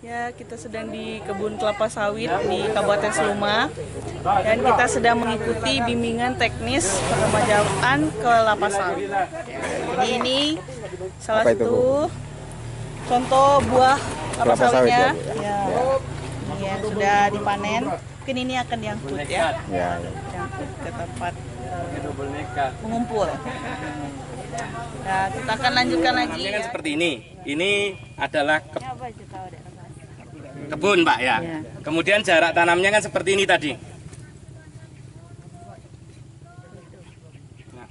Ya, kita sedang di kebun kelapa sawit di Kabupaten Seluma dan kita sedang mengikuti bimbingan teknis peremajaan kelapa sawit. Jadi ini salah satu contoh buah kelapa sawitnya. Ya, ini yang sudah dipanen. Mungkin ini akan diangkut ya. Diangkut ke tempat mengumpul. Nah, kita akan lanjutkan lagi. Kan seperti ini. Ini adalah kebun, Pak ya. Kemudian jarak tanamnya kan seperti ini tadi. Nah,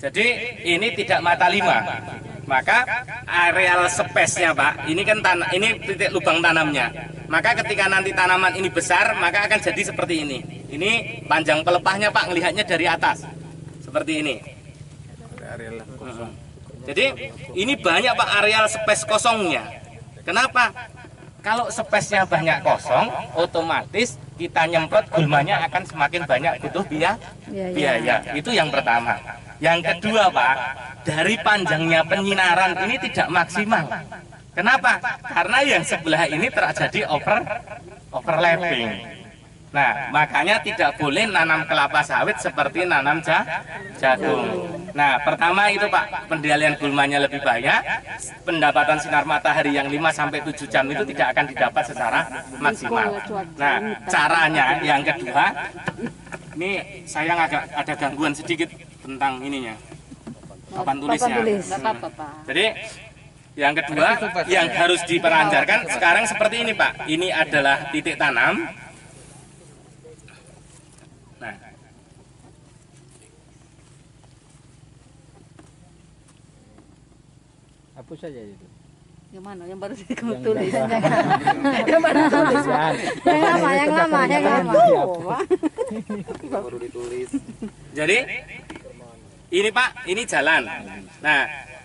jadi ini tidak mata lima. Maka areal space-nya, Pak, ini kan ini titik lubang tanamnya. Maka ketika nanti tanaman ini besar, maka akan jadi seperti ini. Ini panjang pelepahnya, Pak, melihatnya dari atas. Seperti ini. Jadi ini banyak, Pak, areal space kosongnya. Kenapa? Kalau space-nya banyak kosong, otomatis kita nyemprot gulmanya akan semakin banyak butuh biaya. Itu yang pertama. Yang kedua, Pak, dari panjangnya penyinaran ini tidak maksimal. Kenapa? Karena yang sebelah ini terjadi overlapping. Nah, makanya tidak boleh nanam kelapa sawit seperti nanam jagung. Nah, pertama itu, Pak, pendalian gulmanya lebih banyak, pendapatan sinar matahari yang 5-7 jam itu tidak akan didapat secara maksimal. Nah, caranya yang kedua, ini sayang ada gangguan sedikit tentang ininya, papan tulisnya. Jadi, yang kedua yang harus diperanjarkan sekarang seperti ini, Pak. Ini adalah titik tanam. Nah, hapus saja itu. Yang mana? Yang baru kamu tulis. Yang mana? Yang lama. Baru ditulis. Jadi ini, Pak, ini jalan. Nah,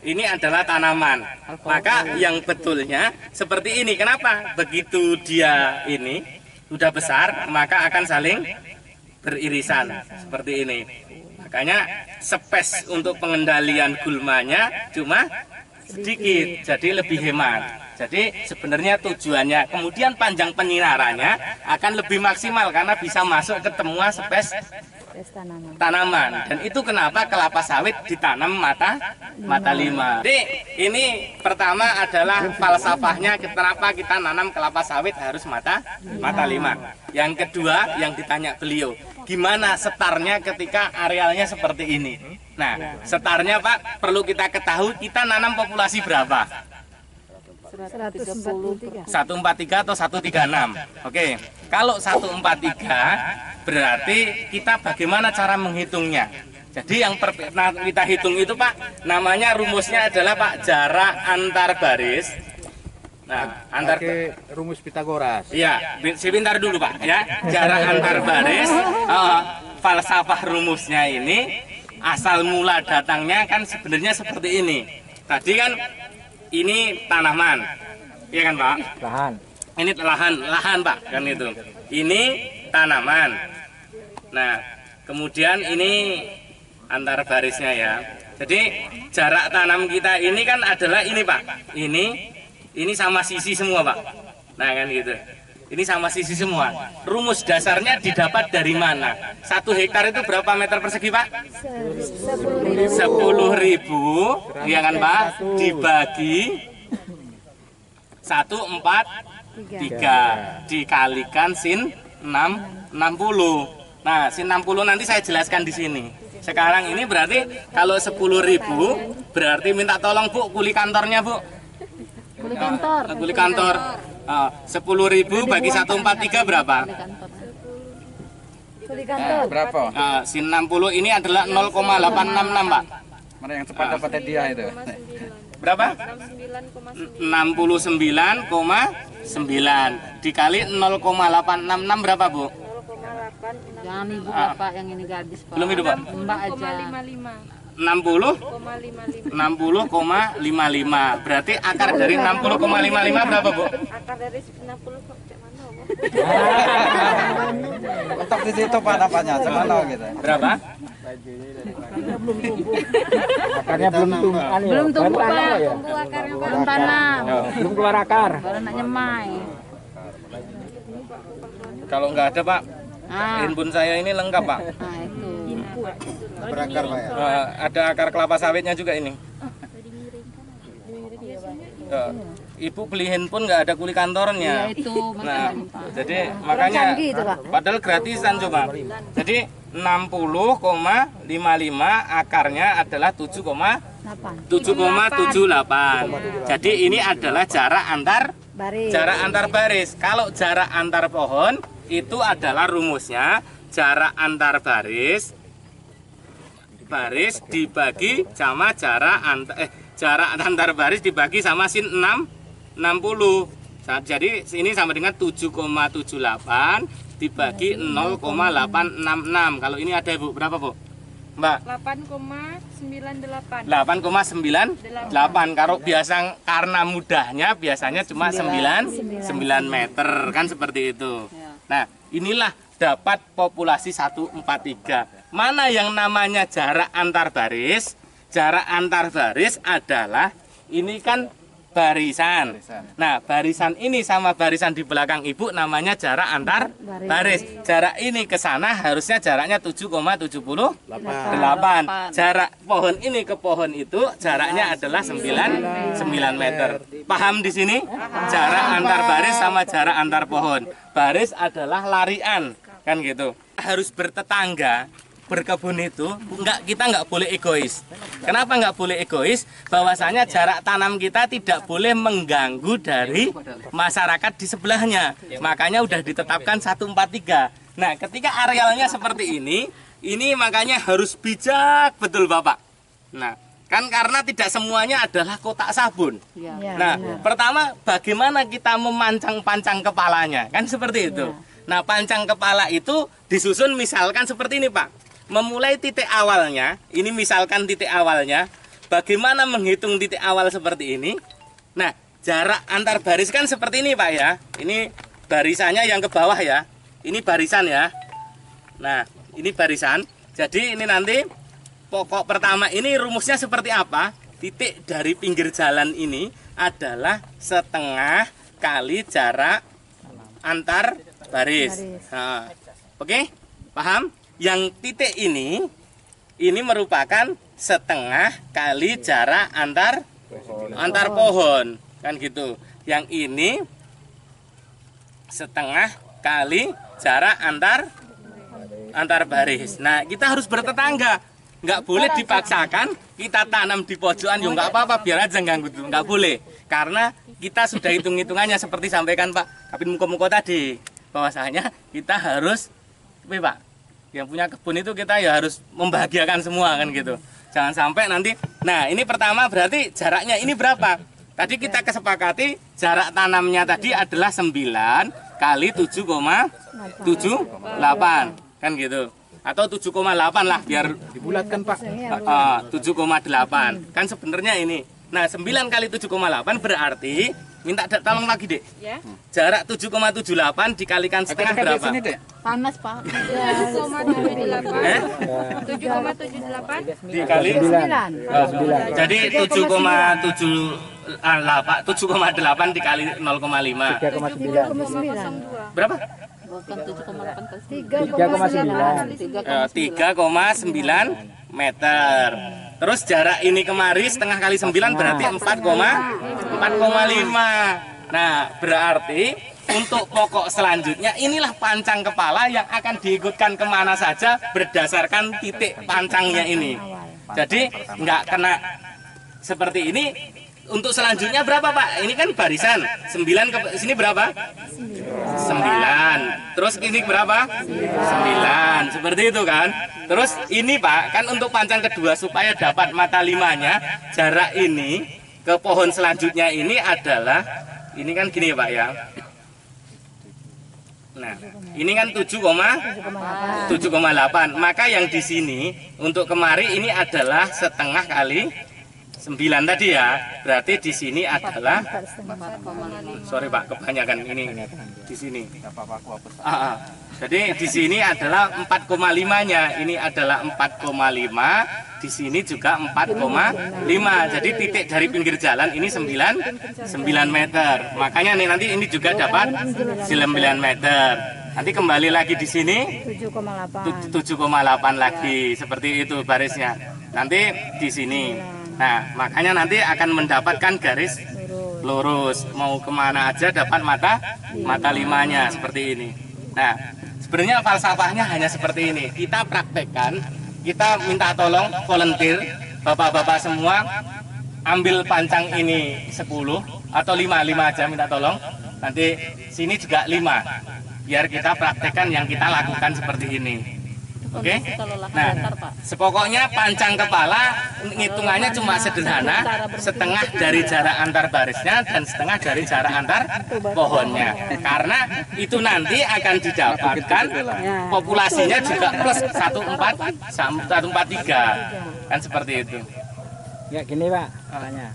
ini adalah tanaman. Maka yang betulnya seperti ini. Kenapa? Begitu dia ini sudah besar, maka akan saling beririsan seperti ini. Makanya space untuk pengendalian gulmanya cuma sedikit, jadi lebih hemat. Jadi sebenarnya tujuannya, kemudian panjang penyinarannya akan lebih maksimal karena bisa masuk ke semua space tanaman. Dan itu kenapa kelapa sawit ditanam mata lima. Jadi ini pertama adalah falsafahnya kenapa kita nanam kelapa sawit harus mata lima. Yang kedua yang ditanya beliau, gimana setarnya ketika arealnya seperti ini. Nah, setarnya, Pak, perlu kita ketahui kita nanam populasi berapa? 143 atau 136. Oke. Kalau 143 berarti kita bagaimana cara menghitungnya? Jadi yang kita hitung itu, Pak, namanya rumusnya adalah, Pak, jarak antar baris. Nah, rumus Pitagoras. Iya, sebentar dulu, Pak, ya. Jarak antar baris. Falsafah rumusnya ini asal mula datangnya kan sebenarnya seperti ini. Tadi kan ini tanaman, iya kan, Pak? Lahan. Ini lahan, Pak, kan itu. Ini tanaman. Nah, kemudian ini antar barisnya ya. Jadi jarak tanam kita ini kan adalah ini, Pak. Ini sama sisi semua, Pak. Nah, kan gitu. Ini sama sisi semua. Rumus dasarnya didapat dari mana? 1 hektar itu berapa meter persegi, Pak? 10.000, ya kan, Pak? Dibagi 1/4/3 dikalikan sin 60. Nah, sin 60 nanti saya jelaskan di sini. Sekarang ini berarti kalau 10.000 berarti minta tolong, Bu, kuli kantornya, Bu. Kuli kantor. 10.000 bagi 1/4/3 berapa? Berapa? Sin 60 ini adalah 0,866, Pak. Mana yang cepat dapat dia itu? Berapa? 69,9 dikali 0,866 berapa, Bu? 0,8. Jangan Ibu, Bapak, yang ini gadis, Pak. Belum itu, Pak? Mbak aja. 60,55. Berarti akar dari 60,55 berapa, Bu? Akar dari 60 cek mana, Bu? Untuk di situ Pak dapatnya, mana gitu. Berapa? Akarnya belum tumbuh. Belum tumbuh, Pak. Ya? Belum tanam. Belum keluar akar. Baru nak nyemai. Kalau nggak ada Pak, Ah, handphone saya ini lengkap Pak. nah itu. Berakar Pak ya. Ada akar kelapa sawitnya juga ini. Ibu beli handphone nggak ada kuli kantornya. Ya itu Nah, makanya, Pak. jadi makanya canggih itu, Pak. padahal gratisan coba. Jadi 60,55 akarnya adalah 7,78. Jadi ini adalah jarak antar baris. Kalau jarak antar pohon itu adalah rumusnya jarak antar baris dibagi sama jarak antar baris dibagi sama sin 60. Jadi ini sama dengan 7,78 dibagi 0,866. Kalau ini ada Ibu, berapa Bu? Mbak? 8,98. 8,98. Kalau biasa karena mudahnya biasanya cuma 9 meter kan seperti itu. Nah, inilah dapat populasi 143. Mana yang namanya jarak antar baris? Jarak antar baris adalah ini kan barisan. Nah, barisan ini sama barisan di belakang Ibu namanya jarak antar baris. Jarak ini ke sana harusnya jaraknya 7,78. Jarak pohon ini ke pohon itu jaraknya adalah 9 meter. Paham di sini? Jarak antar baris sama jarak antar pohon. Baris adalah larian, kan gitu. Harus bertetangga. Berkebun itu kita nggak boleh egois. Kenapa nggak boleh egois? Bahwasanya jarak tanam kita tidak boleh mengganggu dari masyarakat di sebelahnya. Makanya udah ditetapkan 143. Nah, ketika arealnya seperti ini makanya harus bijak betul Bapak. Nah, kan karena tidak semuanya adalah kotak sabun. Nah, pertama bagaimana kita memancang-pancang kepalanya? Kan seperti itu. Nah, pancang kepala itu disusun misalkan seperti ini Pak. Memulai titik awalnya, ini misalkan titik awalnya, bagaimana menghitung titik awal seperti ini? Nah, jarak antar baris kan seperti ini Pak ya. Ini barisannya yang ke bawah ya. Ini barisan ya. Nah, ini barisan. Jadi ini nanti pokok pertama ini rumusnya seperti apa? Titik dari pinggir jalan ini adalah setengah kali jarak antar baris. Nah, oke? Paham? Yang titik ini merupakan setengah kali jarak antar pohon, kan gitu. Yang ini setengah kali jarak antar baris. Nah, kita harus bertetangga. Nggak boleh dipaksakan kita tanam di pojokan, ya nggak apa-apa, biar aja ganggu, nggak boleh. Karena kita sudah hitung-hitungannya seperti sampaikan Pak Kabin Muko tadi, bahwasanya kita harus, Pak, yang punya kebun itu kita ya harus membahagiakan semua kan gitu. Jangan sampai nanti, nah ini pertama berarti jaraknya ini berapa? Tadi kita kesepakati jarak tanamnya tadi adalah 9 kali 7,78 kan gitu. Atau 7,8 lah biar Dibulatkan Pak. 7,8 kan sebenarnya ini. Nah 9 kali 7,8 berarti minta tolong lagi Dek. Ya. Jarak 7,78 dikalikan setengah berapa? Sini, Dek. Panas, Pak. 7,78 Dikali 9. jadi 7,8 dikali 0,5 3,9. berapa? Bukan 7,8 kali 3,9 meter. Terus jarak ini kemari setengah kali 9 berarti 4,5. Nah, berarti untuk pokok selanjutnya inilah pancang kepala yang akan diikutkan kemana saja berdasarkan titik pancangnya ini. Jadi nggak kena seperti ini. Untuk selanjutnya berapa Pak? Ini kan barisan 9 ke sini berapa? 9. Terus ini berapa? 9. Seperti itu kan. Terus ini Pak, kan untuk pancang kedua supaya dapat mata limanya, jarak ini ke pohon selanjutnya ini adalah ini kan gini Pak ya. Nah, ini kan 7,8. Maka yang di sini untuk kemari ini adalah setengah kali 9 tadi ya, berarti di sini adalah, sorry Pak, kebanyakan ini di sini. Jadi di sini adalah 4,5-nya, ini adalah 4,5, di sini juga 4,5. Jadi titik dari pinggir jalan ini 9 meter. Makanya nih nanti ini juga dapat 9 meter. Nanti kembali lagi di sini 7,8 lagi, seperti itu barisnya. Nanti di sini. Nah, makanya nanti akan mendapatkan garis lurus. Mau kemana aja dapat mata 5-nya seperti ini. Nah, sebenarnya falsafahnya hanya seperti ini. Kita praktekkan, kita minta tolong volunteer, bapak-bapak semua ambil pancang ini 10 atau 5 aja minta tolong. Nanti sini juga 5. Biar kita praktekkan yang kita lakukan seperti ini. Oke? Nah, sepokoknya pancang kepala ngitungannya cuma sederhana, setengah dari jarak antar barisnya dan setengah dari jarak antar pohonnya. Karena itu nanti akan didapatkan populasinya juga plus 143. Kan seperti itu. Ya gini Pak, tanya.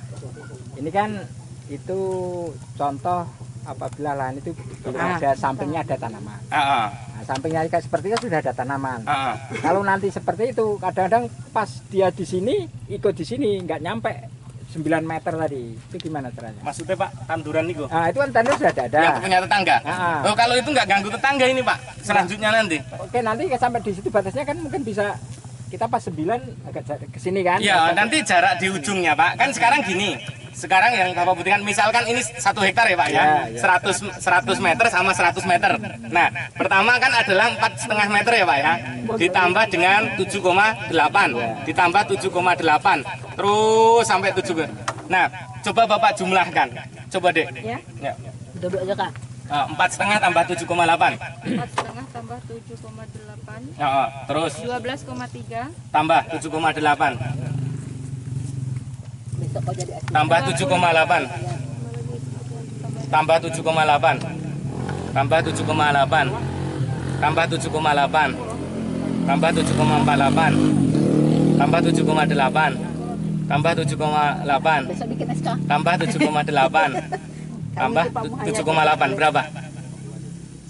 Ini kan itu contoh apabila lahan itu ada sampingnya ada tanaman. Nah, sampingnya kayak seperti itu sudah ada tanaman. Kalau nanti seperti itu, kadang-kadang pas dia di sini, ikut di sini nggak nyampe 9 meter tadi. Itu gimana caranya? Maksudnya Pak, tanduran itu? Nah, itu kan tanduran sudah ada. Yang punya tetangga? Oh, kalau itu nggak ganggu tetangga ini Pak, selanjutnya nanti. Oke, nanti sampai di situ batasnya kan mungkin bisa kita pas 9 agak ke sini kan? Ya, nanti jarak di ujungnya Pak. Kan sekarang gini. Sekarang yang Bapak buktikan, misalkan ini 1 hektar ya Pak ya, 100 meter sama 100 meter. Nah, pertama kan adalah 4,5 meter ya Pak ya, ditambah dengan 7,8, ditambah 7,8, terus sampai 7. Nah, coba Bapak jumlahkan, coba Dek. Ya. Duduk aja Kak. 4,5 tambah 7,8. 4,5 tambah 7,8. Terus 12,3 tambah 7,8. Tambah 7,8. Tambah 7,8. Tambah 7,8. Tambah 7,8. Tambah 7,48. Tambah 7,8. Tambah 7,8. Tambah 7,8. Tambah 7,8 berapa?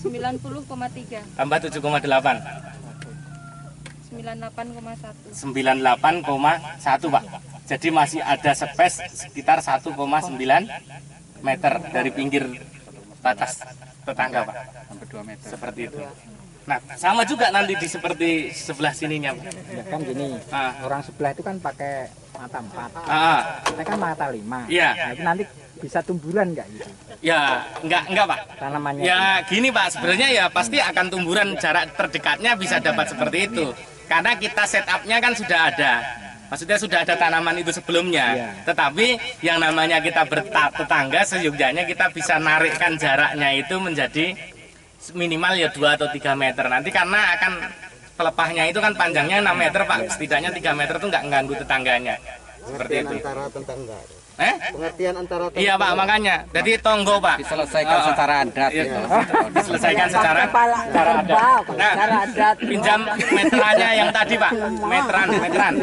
90,3. Tambah 7,8. 98,1. 98,1 Pak. Jadi masih ada space sekitar 1,9 meter dari pinggir batas tetangga Pak. Sampai 2 meter. Seperti itu. Nah, sama juga nanti di seperti sebelah sininya Pak. Ya kan gini, orang sebelah itu kan pakai mata 4. Kita kan mata 5. Iya. Nah, itu nanti bisa tumburan nggak gitu? Ya, enggak Pak. Tanamannya. Ya gini Pak, sebenarnya ya pasti akan tumburan jarak terdekatnya bisa dapat seperti itu. Karena kita setupnya kan sudah ada. Maksudnya sudah ada tanaman itu sebelumnya. Tetapi yang namanya kita bertetangga, seyogyanya kita bisa narikkan jaraknya itu menjadi minimal ya 2 atau 3 meter. Nanti karena akan pelepahnya itu kan panjangnya 6 meter Pak. Setidaknya 3 meter itu nggak mengganggu tetangganya. Seperti itu. Antara tetangga. Pengertian antara tetangga. Iya Pak, makanya. Jadi tonggo Pak. Diselesaikan secara adat. Diselesaikan secara adat. Nah, pinjam meterannya yang tadi Pak. Meteran.